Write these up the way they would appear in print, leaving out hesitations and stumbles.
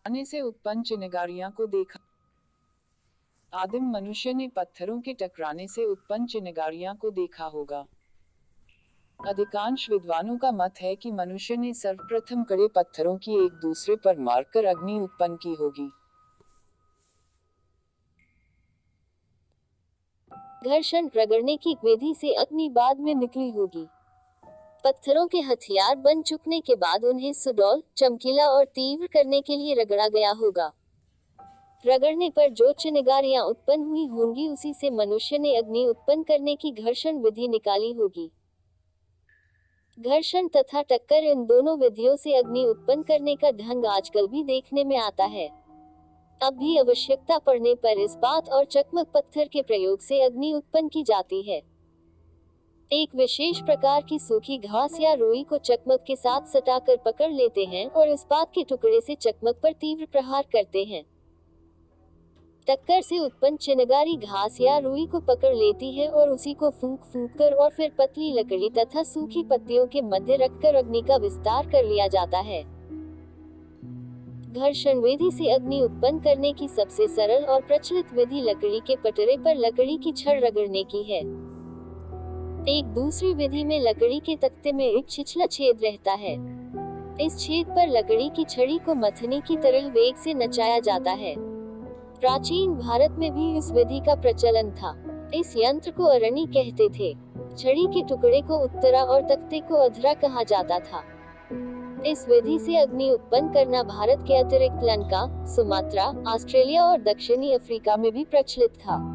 आने से उत्पन्न चिनगारियां को देखा। आदिम मनुष्य ने पत्थरों के टकराने से उत्पन्न चिनगारियां को देखा होगा। अधिकांश विद्वानों का मत है कि मनुष्य ने सर्वप्रथम कड़े पत्थरों की एक दूसरे पर मारकर अग्नि उत्पन्न की होगी। घर्षण रगड़ने की विधि से अग्नि बाद में निकली होगी। पत्थरों के हथियार बन चुकने के बाद उन्हें सुडौल, चमकीला और तीव्र करने के लिए रगड़ा गया होगा। रगड़ने पर जो चिनगारियां उत्पन्न हुई होंगी उसी से मनुष्य ने अग्नि उत्पन्न करने की घर्षण विधि निकाली होगी। घर्षण तथा टक्कर इन दोनों विधियों से अग्नि उत्पन्न करने का ढंग आजकल भी देखने में आता है। अब भी आवश्यकता पड़ने पर इस्पात और चकमक पत्थर के प्रयोग से अग्नि उत्पन्न की जाती है। एक विशेष प्रकार की सूखी घास या रुई को चकमक के साथ सटाकर पकड़ लेते हैं और इस्पात के टुकड़े से चकमक पर तीव्र प्रहार करते हैं। टक्कर से उत्पन्न चिनगारी घास या रुई को पकड़ लेती है और उसी को फूंक कर और फिर पतली लकड़ी तथा सूखी पत्तियों के मध्य रखकर अग्नि का विस्तार कर लिया जाता है। घर्षण विधि से अग्नि उत्पन्न करने की सबसे सरल और प्रचलित विधि लकड़ी के पटरे पर लकड़ी की छड़ रगड़ने की है। एक दूसरी विधि में लकड़ी के तख्ते में एक छिछला छेद रहता है। इस छेद पर लकड़ी की छड़ी को मथनी की तरह वेग से नचाया जाता है। प्राचीन भारत में भी इस विधि का प्रचलन था। इस यंत्र को अरणी कहते थे। छड़ी के टुकड़े को उत्तरा और तख्ते को अधरा कहा जाता था। इस विधि से अग्नि उत्पन्न करना भारत के अतिरिक्त लंका, सुमात्रा, ऑस्ट्रेलिया और दक्षिणी अफ्रीका में भी प्रचलित था।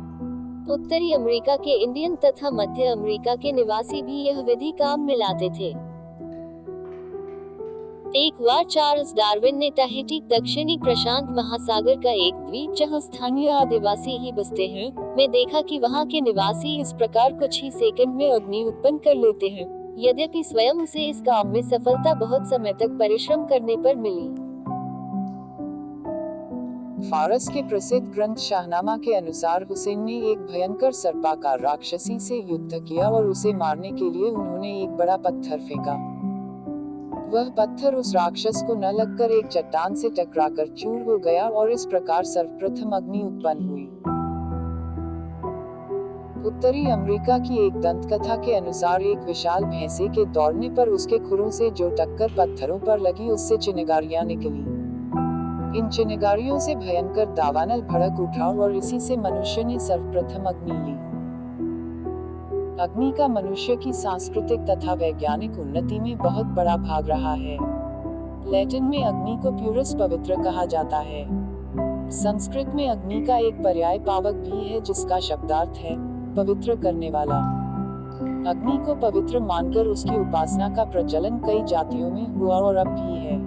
उत्तरी अमेरिका के इंडियन तथा मध्य अमेरिका के निवासी भी यह विधि काम में लाते थे। एक बार चार्ल्स डार्विन ने टाहिटी, दक्षिणी प्रशांत महासागर का एक द्वीप जहां स्थानीय आदिवासी ही बसते हैं, में देखा कि वहां के निवासी इस प्रकार कुछ ही सेकंड में अग्नि उत्पन्न कर लेते हैं। यद्यपि स्वयं उसे इस काम में सफलता बहुत समय तक परिश्रम करने पर मिली। फारस के प्रसिद्ध ग्रंथ शाहनामा के अनुसार हुसैन ने एक भयंकर सर्पाकार राक्षसी से युद्ध किया और उसे मारने के लिए उन्होंने एक बड़ा पत्थर फेंका। वह पत्थर उस राक्षस को न लगकर एक चट्टान से टकराकर चूर हो गया और इस प्रकार सर्वप्रथम अग्नि उत्पन्न हुई। उत्तरी अमेरिका की एक दंतकथा के अनुसार एक विशाल भैंसे के दौड़ने पर उसके खुरों से जो टक्कर पत्थरों पर लगी उससे चिनगारियां निकली। इन चिनगारियों से भयंकर दावानल भड़क उठा और इसी से मनुष्य ने सर्वप्रथम अग्नि ली। अग्नि का मनुष्य की सांस्कृतिक तथा वैज्ञानिक उन्नति में बहुत बड़ा भाग रहा है। लैटिन में अग्नि को प्यूरस पवित्र कहा जाता है। संस्कृत में अग्नि का एक पर्याय पावक भी है जिसका शब्दार्थ है पवित्र करने वाला। अग्नि को पवित्र मानकर उसकी उपासना का प्रचलन कई जातियों में हुआ और अब भी है।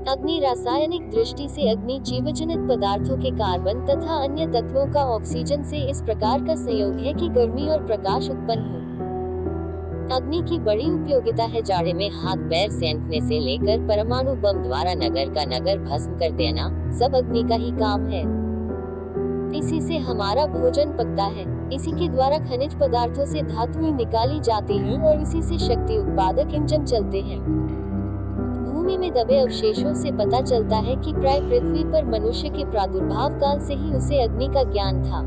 अग्नि रासायनिक दृष्टि से अग्नि जीवजनित पदार्थों के कार्बन तथा अन्य तत्वों का ऑक्सीजन से इस प्रकार का संयोग है कि गर्मी और प्रकाश उत्पन्न हो। अग्नि की बड़ी उपयोगिता है जाड़े में हाथ पैर सेंकने से लेकर परमाणु बम द्वारा नगर का नगर भस्म कर देना, सब अग्नि का ही काम है। इसी से हमारा भोजन पकता है, इसी के द्वारा खनिज पदार्थों से धातुएं निकाली जाती हैं और इसी से शक्ति उत्पादक इंजन चलते हैं। भूमि में दबे अवशेषों से पता चलता है कि प्राय पृथ्वी पर मनुष्य के प्रादुर्भाव काल से ही उसे अग्नि का ज्ञान था।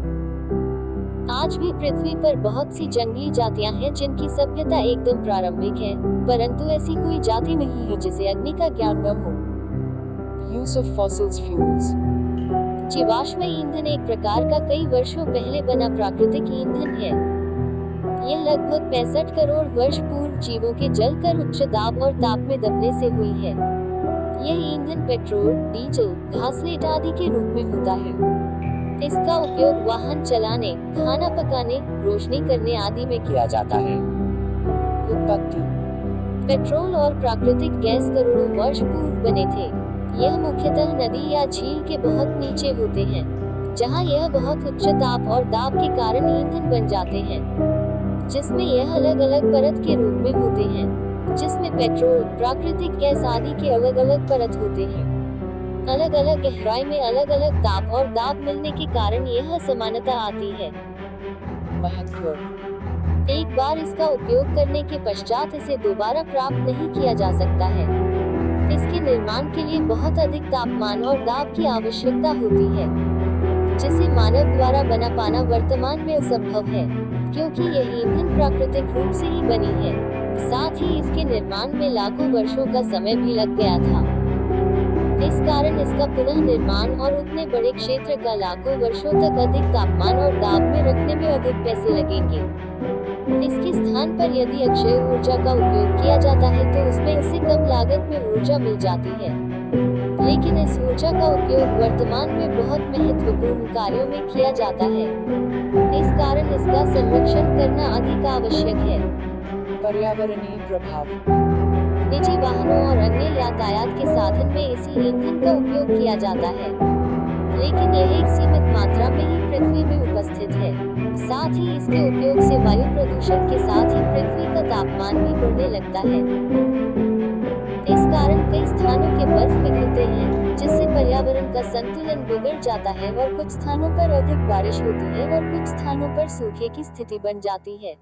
आज भी पृथ्वी पर बहुत सी जंगली जातियां हैं जिनकी सभ्यता एकदम प्रारंभिक है, परंतु ऐसी कोई जाति नहीं है जिसे अग्नि का ज्ञान न हो। Use of fossils fuels. जीवाश्म ईंधन एक प्रकार का कई वर्षों पहले बना प्राकृतिक ईंधन है। यह लगभग 65 करोड़ वर्ष पूर्व जीवों के जलकर उच्च दाब और ताप में दबने से हुई है। यह ईंधन पेट्रोल, डीजल, घासलेट आदि के रूप में होता है। इसका उपयोग वाहन चलाने, खाना पकाने, रोशनी करने आदि में किया जाता है। उत्पत्ति। पेट्रोल और प्राकृतिक गैस करोड़ों वर्ष पूर्व बने थे। यह मुख्यतः नदी या झील के बहुत नीचे होते हैं, जहां यह बहुत उच्च ताप और दाब के कारण ईंधन बन जाते हैं, जिसमें यह अलग अलग परत के रूप में होते हैं, जिसमें पेट्रोल, प्राकृतिक गैस आदि के अलग अलग परत होते हैं। अलग अलग गहराई में अलग अलग ताप और दाब मिलने के कारण यह समानता आती है। महत्व। एक बार इसका उपयोग करने के पश्चात इसे दोबारा प्राप्त नहीं किया जा सकता है। इसके निर्माण के लिए बहुत अधिक तापमान और दाब की आवश्यकता होती है, जिसे मानव द्वारा बना पाना वर्तमान में असंभव है, क्योंकि यह ईंधन प्राकृतिक रूप से ही बनी है। साथ ही इसके निर्माण में लाखों वर्षों का समय भी लग गया था। इस कारण इसका पुनः निर्माण और उतने बड़े क्षेत्र का लाखों वर्षों तक अधिक तापमान और दाब में रखने में अधिक पैसे लगेंगे। इसके स्थान पर यदि अक्षय ऊर्जा का उपयोग किया जाता है तो उसमें इससे कम लागत में ऊर्जा मिल जाती है, लेकिन इस ऊर्जा का उपयोग वर्तमान में बहुत महत्वपूर्ण कार्यों में किया जाता है। इस कारण इसका संरक्षण करना अधिक आवश्यक है। पर्यावरणीय प्रभाव। निजी वाहनों और अन्य यातायात के साधन में इसी ईंधन का उपयोग किया जाता है, लेकिन यह एक सीमित मात्रा में ही पृथ्वी में उपस्थित है। साथ ही इसके उपयोग से वायु प्रदूषण के साथ ही पृथ्वी का तापमान भी बढ़ने लगता है। इस कारण कई स्थानों के बर्फ पिघलते हैं, जिससे पर्यावरण का संतुलन बिगड़ जाता है और कुछ स्थानों पर अधिक बारिश होती है और कुछ स्थानों पर सूखे की स्थिति बन जाती है।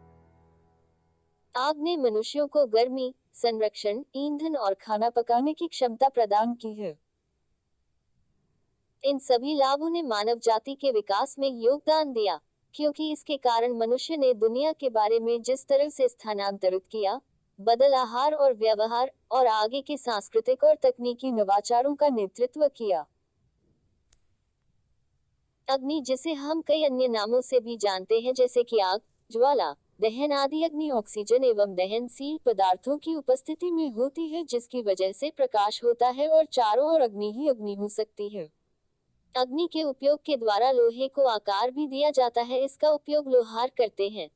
आग ने मनुष्यों को गर्मी, संरक्षण, ईंधन और खाना पकाने की क्षमता प्रदान की है। इन सभी लाभों ने मानव जाति के विकास में योगदान दिया, क्योंकि इसके कारण मनुष्य ने दुनिया के बारे में जिस तरह से स्थानांतरित किया, बदल आहार और व्यवहार और आगे के सांस्कृतिक और तकनीकी नवाचारों का नेतृत्व किया। अग्नि, जिसे हम कई अन्य नामों से भी जानते हैं जैसे कि आग, ज्वाला, दहन आदि, अग्नि ऑक्सीजन एवं दहनशील पदार्थों की उपस्थिति में होती है, जिसकी वजह से प्रकाश होता है और चारों ओर अग्नि ही अग्नि हो सकती है। अग्नि के उपयोग के द्वारा लोहे को आकार भी दिया जाता है। इसका उपयोग लोहार करते हैं।